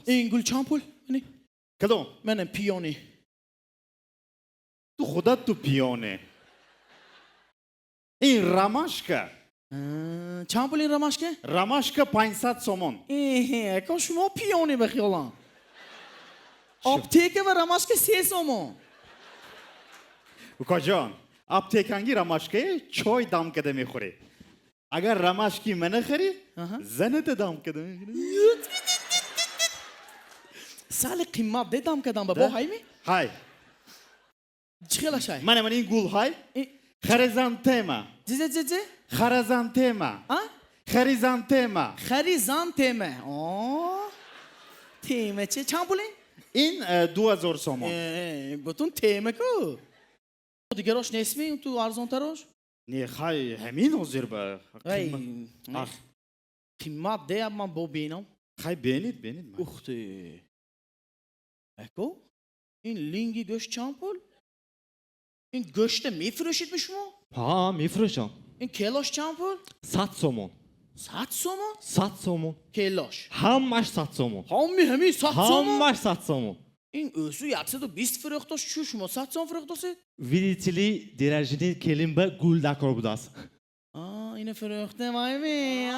این گل چامپول منی کدوم؟ منم پیونی تو خودت تو پیونه. این راماشکا. چامپول این راماشکه؟ راماشکا 500 سومون. که شما پیونی بخیالان آپتیکه و راماشکه 3 سومون کجان؟ آپتیکانگی راماشکه چای دام کده میخوری. اگر راماشکی منه خری زنت دام کده میخوری. سال قیمت دیدم کدام با هایی می؟ های. چخیلا شای؟ من این گول های خریزانتما. چه؟ خریزانتما. خریزانتما. خریزانتما. تیمه چه؟ چامپولین؟ این 2000 سومون. بتون تیمه کو؟ دیگراش نسمی تو ارزان تراش؟ نه خای همین حضور با. قیمت دیم من با بینم. خای بینید. اخته. اکو؟ این لینگی گوشت چامپول؟ این گوشت میفروشید به شما؟ ها میفروشم. این کلاش چامپول؟ 100 سومون. 100 سومون؟ 100 سومون. کلاش. همش 100 سومون. همین 100 سومون؟ همش 100 سومون. این özü 120 fırıqtaş şu şuma 100 сом fırıqtası? Видите ли, дережini kelim be gul dakor budas. Yine fırıqtı vay be.